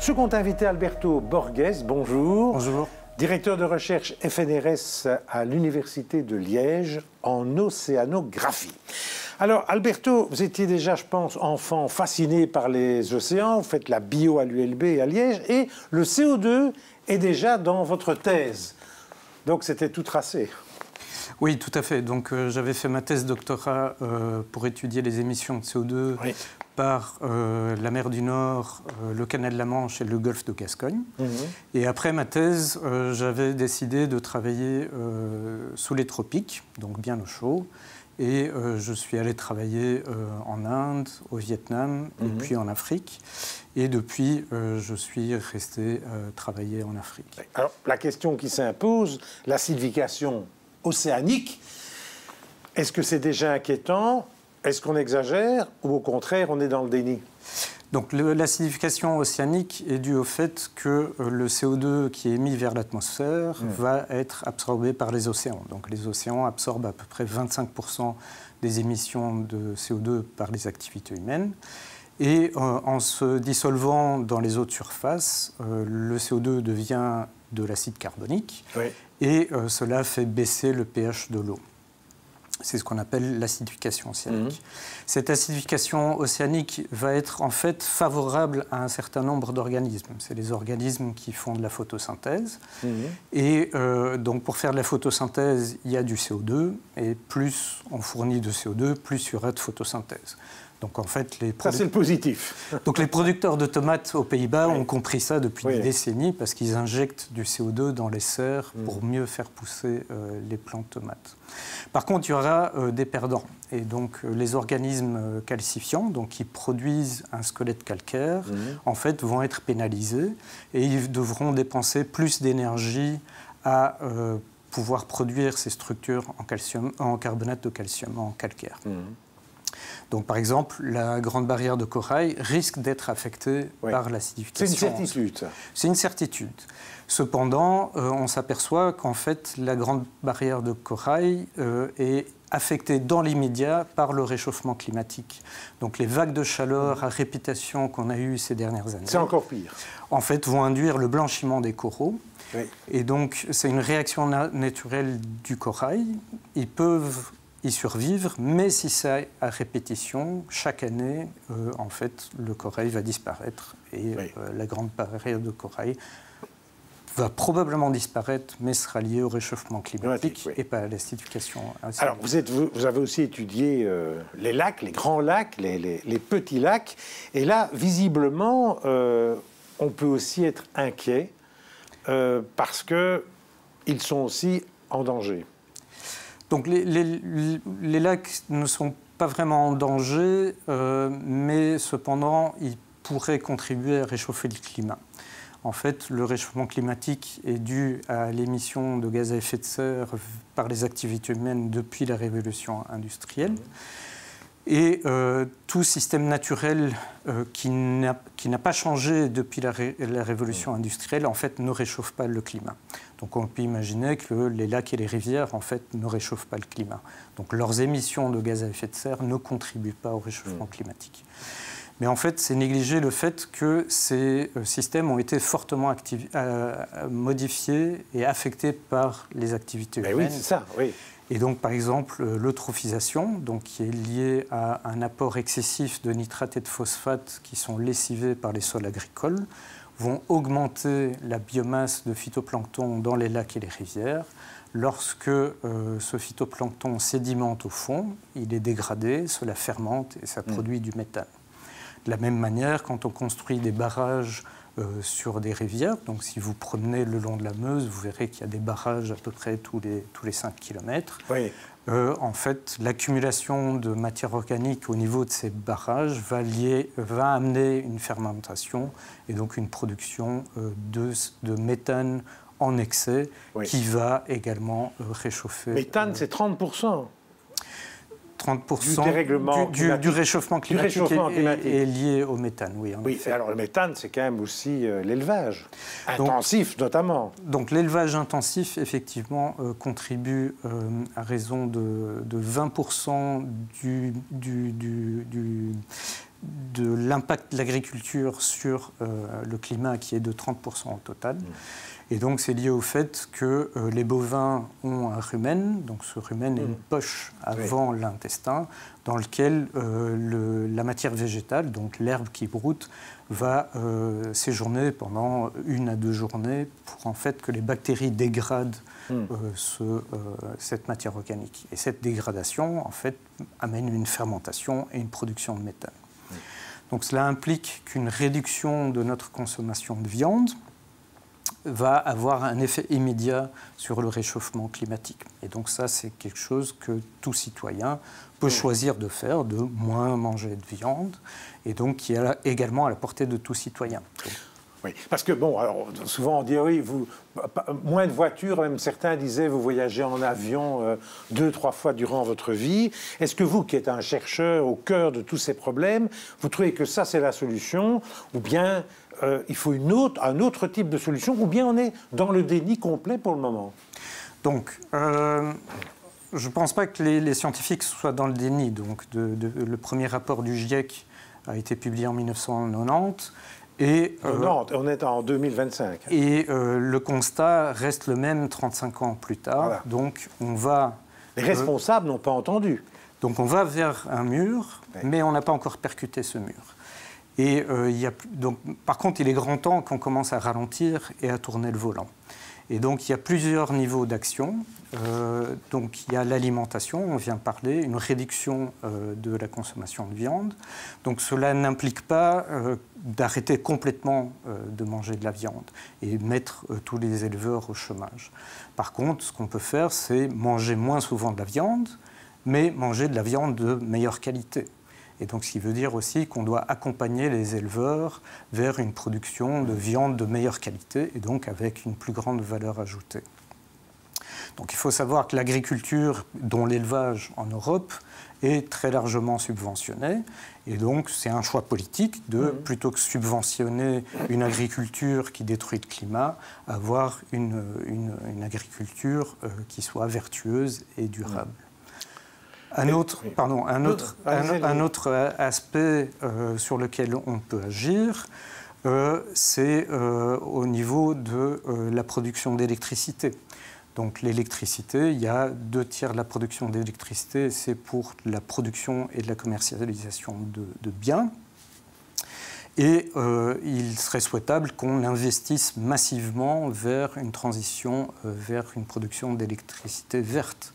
Second invité, Alberto Borges, bonjour. Bonjour. Directeur de recherche FNRS à l'Université de Liège en océanographie. Alors, Alberto, vous étiez déjà, je pense, enfant fasciné par les océans. Vous faites la bio à l'ULB et à Liège. Et le CO2 est déjà dans votre thèse. Donc, c'était tout tracé. Oui, tout à fait. Donc, j'avais fait ma thèse doctorat pour étudier les émissions de CO2 par la mer du Nord, le canal de la Manche et le golfe de Gascogne. Et après ma thèse, j'avais décidé de travailler sous les tropiques, donc bien au chaud. Et je suis allé travailler en Inde, au Vietnam et puis en Afrique. Et depuis, je suis resté travailler en Afrique. Alors, la question qui s'impose, l'acidification océanique, est-ce que c'est déjà inquiétant? Est-ce qu'on exagère ou au contraire, on est dans le déni? Donc l'acidification océanique est due au fait que le CO2 qui est émis vers l'atmosphère va être absorbé par les océans. Donc les océans absorbent à peu près 25% des émissions de CO2 par les activités humaines. Et en se dissolvant dans les eaux de surface, le CO2 devient de l'acide carbonique et cela fait baisser le pH de l'eau. C'est ce qu'on appelle l'acidification océanique. Cette acidification océanique va être en fait favorable à un certain nombre d'organismes. C'est les organismes qui font de la photosynthèse. Et donc pour faire de la photosynthèse, il y a du CO2. Et plus on fournit de CO2, plus il y aura de photosynthèse. Donc en fait, ça, c'est le positif. Donc les producteurs de tomates aux Pays-Bas ont compris ça depuis des décennies parce qu'ils injectent du CO2 dans les serres pour mieux faire pousser les plants de tomates. Par contre, il y aura des perdants. Et donc les organismes calcifiants, donc qui produisent un squelette calcaire, en fait, vont être pénalisés et ils devront dépenser plus d'énergie à pouvoir produire ces structures en carbonate de calcium, en calcaire. Donc, par exemple, la grande barrière de corail risque d'être affectée par l'acidification. C'est une certitude, ça. C'est une certitude. Cependant, on s'aperçoit qu'en fait, la grande barrière de corail est affectée dans l'immédiat par le réchauffement climatique. Donc, les vagues de chaleur à répétition qu'on a eues ces dernières années... C'est encore pire. En fait, vont induire le blanchiment des coraux. Et donc, c'est une réaction naturelle du corail. Ils peuvent y survivre, mais si c'est à répétition, chaque année, en fait, le corail va disparaître et la grande barrière de corail va probablement disparaître, mais sera liée au réchauffement climatique et pas à l'acidification. Alors, vous avez aussi étudié les lacs, les grands lacs, les petits lacs, et là, visiblement, on peut aussi être inquiet parce qu'ils sont aussi en danger. Donc les lacs ne sont pas vraiment en danger, mais cependant, ils pourraient contribuer à réchauffer le climat. En fait, le réchauffement climatique est dû à l'émission de gaz à effet de serre par les activités humaines depuis la révolution industrielle. Et tout système naturel qui n'a pas changé depuis la révolution industrielle, en fait, ne réchauffe pas le climat. Donc on peut imaginer que les lacs et les rivières, en fait, ne réchauffent pas le climat. Donc leurs émissions de gaz à effet de serre ne contribuent pas au réchauffement climatique. Mais en fait, c'est négliger le fait que ces systèmes ont été fortement modifiés et affectés par les activités humaines. Oui, c'est ça, oui. Et donc, par exemple, l'eutrophisation, donc, qui est liée à un apport excessif de nitrates et de phosphates qui sont lessivés par les sols agricoles, vont augmenter la biomasse de phytoplancton dans les lacs et les rivières. Lorsque ce phytoplancton sédimente au fond, il est dégradé, cela fermente et ça produit du méthane. De la même manière, quand on construit des barrages sur des rivières, donc si vous promenez le long de la Meuse, vous verrez qu'il y a des barrages à peu près tous les 5 km. En fait, l'accumulation de matière organique au niveau de ces barrages va amener une fermentation et donc une production de méthane en excès qui va également réchauffer. Méthane, c'est 30%. 30% du réchauffement climatique est lié au méthane, oui. Alors le méthane, c'est quand même aussi l'élevage intensif, notamment. Donc l'élevage intensif, effectivement, contribue à raison de 20% l'impact de l'agriculture sur le climat qui est de 30% au total. Et donc c'est lié au fait que les bovins ont un rumen, donc ce rumen est une poche avant l'intestin, dans lequel la matière végétale, donc l'herbe qui broute, va séjourner pendant 1 à 2 journées pour en fait que les bactéries dégradent cette matière organique. Et cette dégradation, en fait, amène une fermentation et une production de méthane. Donc cela implique qu'une réduction de notre consommation de viande va avoir un effet immédiat sur le réchauffement climatique. Et donc ça, c'est quelque chose que tout citoyen peut choisir de faire, de moins manger de viande, et donc qui est également à la portée de tout citoyen. Oui, parce que, bon, alors, souvent on dit, oui, moins de voitures, même certains disaient, vous voyagez en avion 2-3 fois durant votre vie. Est-ce que vous, qui êtes un chercheur au cœur de tous ces problèmes, vous trouvez que ça, c'est la solution, ou bien il faut un autre type de solution, ou bien on est dans le déni complet pour le moment? Donc, je ne pense pas que les scientifiques soient dans le déni. Donc, le premier rapport du GIEC a été publié en 1990. Et, on est en 2025. Et le constat reste le même 35 ans plus tard. Voilà. Donc on va... Les responsables n'ont pas entendu. Donc on va vers un mur, mais on n'a pas encore percuté ce mur. Et donc, par contre, il est grand temps qu'on commence à ralentir et à tourner le volant. Et donc il y a plusieurs niveaux d'action. Donc il y a l'alimentation, on vient de parler, une réduction de la consommation de viande. Donc cela n'implique pas d'arrêter complètement de manger de la viande et mettre tous les éleveurs au chômage. Par contre, ce qu'on peut faire, c'est manger moins souvent de la viande, mais manger de la viande de meilleure qualité. Et donc, ce qui veut dire aussi qu'on doit accompagner les éleveurs vers une production de viande de meilleure qualité et donc avec une plus grande valeur ajoutée. Donc, il faut savoir que l'agriculture, dont l'élevage en Europe, est très largement subventionné. Et donc, c'est un choix politique de, plutôt que subventionner une agriculture qui détruit le climat, avoir une agriculture qui soit vertueuse et durable. Un autre aspect sur lequel on peut agir, c'est au niveau de la production d'électricité. Donc l'électricité, il y a 2/3 de la production d'électricité, c'est pour la production et de la commercialisation de biens. Et il serait souhaitable qu'on investisse massivement vers une transition vers une production d'électricité verte.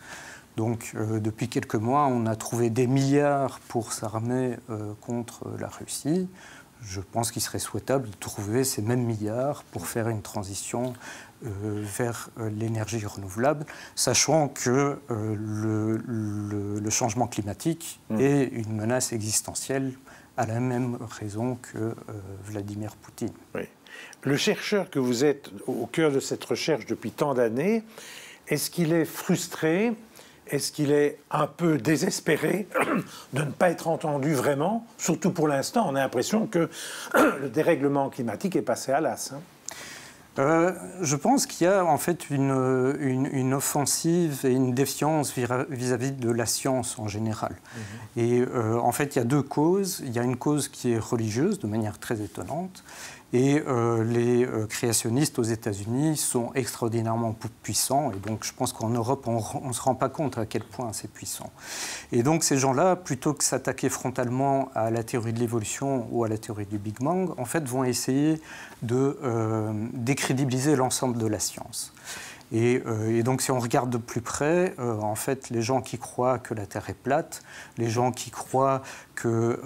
Donc, depuis quelques mois, on a trouvé des milliards pour s'armer contre la Russie. Je pense qu'il serait souhaitable de trouver ces mêmes milliards pour faire une transition vers l'énergie renouvelable, sachant que le changement climatique est une menace existentielle à la même raison que Vladimir Poutine. Oui. Le chercheur que vous êtes au cœur de cette recherche depuis tant d'années, est-ce qu'il est frustré ? Est-ce qu'il est un peu désespéré de ne pas être entendu vraiment? Surtout pour l'instant, on a l'impression que le dérèglement climatique est passé à l'as. Je pense qu'il y a en fait une offensive et une défiance vis-à-vis de la science en général. Et en fait, il y a deux causes. Il y a une cause qui est religieuse, de manière très étonnante. Et les créationnistes aux États-Unis sont extraordinairement puissants. Et donc, je pense qu'en Europe, on ne se rend pas compte à quel point c'est puissant. Et donc, ces gens-là, plutôt que s'attaquer frontalement à la théorie de l'évolution ou à la théorie du Big Bang, en fait, vont essayer de décrédibiliser l'ensemble de la science. Et donc, si on regarde de plus près, en fait, les gens qui croient que la Terre est plate, les gens qui croient que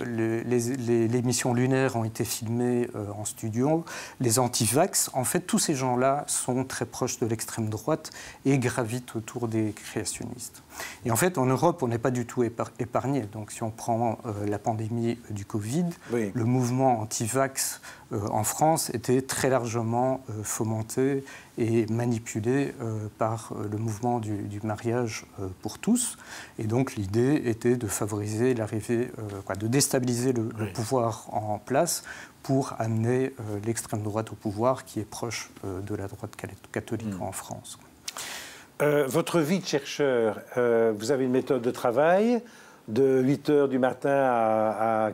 les missions lunaires ont été filmées en studio, les anti-vax, en fait, tous ces gens-là sont très proches de l'extrême droite et gravitent autour des créationnistes. Et en fait, en Europe, on n'est pas du tout épargné. Donc, si on prend la pandémie du Covid, le mouvement anti-vax en France était très largement fomenté et manipulé par le mouvement du mariage pour tous. Et donc l'idée était de favoriser l'arrivée, de déstabiliser le pouvoir en place pour amener l'extrême droite au pouvoir qui est proche de la droite catholique en France. Votre vie de chercheur, vous avez une méthode de travail, de 8 h du matin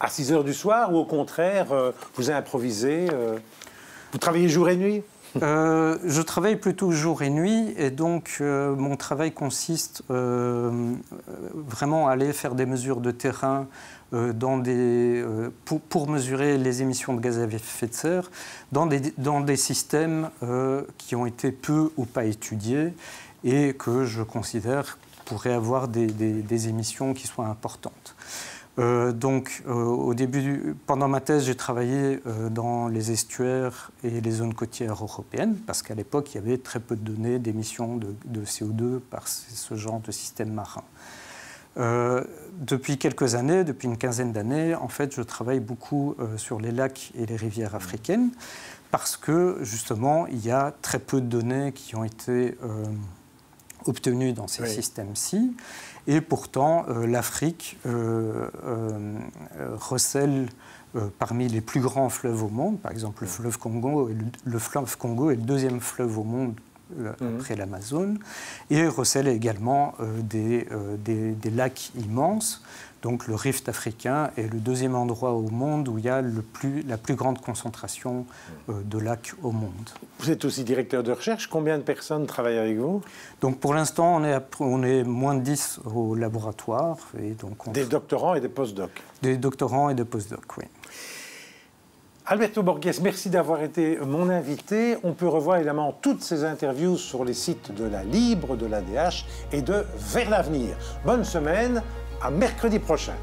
à 6 h du soir, ou au contraire, vous improvisez, vous travaillez jour et nuit? Je travaille plutôt jour et nuit, et donc mon travail consiste vraiment à aller faire des mesures de terrain pour mesurer les émissions de gaz à effet de serre dans des systèmes qui ont été peu ou pas étudiés et que je considère pourraient avoir des émissions qui soient importantes. Au début, pendant ma thèse, j'ai travaillé dans les estuaires et les zones côtières européennes, parce qu'à l'époque, il y avait très peu de données d'émissions de CO2 par ce genre de système marin. Depuis quelques années, depuis une quinzaine d'années, en fait, je travaille beaucoup sur les lacs et les rivières africaines, parce que, justement, il y a très peu de données qui ont été obtenues dans ces systèmes-ci. Et pourtant, l'Afrique recèle parmi les plus grands fleuves au monde. Par exemple, le fleuve Congo est le deuxième fleuve au monde après l'Amazone, et recèle également des lacs immenses. Donc le rift africain est le deuxième endroit au monde où il y a la plus grande concentration de lacs au monde. Vous êtes aussi directeur de recherche. Combien de personnes travaillent avec vous? Donc pour l'instant, on est moins de 10 au laboratoire. Et donc des doctorants et des post-docs? Des doctorants et des post-docs, oui. Alberto Borges, merci d'avoir été mon invité. On peut revoir évidemment toutes ces interviews sur les sites de la Libre, de l'ADH et de Vers l'avenir. Bonne semaine, à mercredi prochain.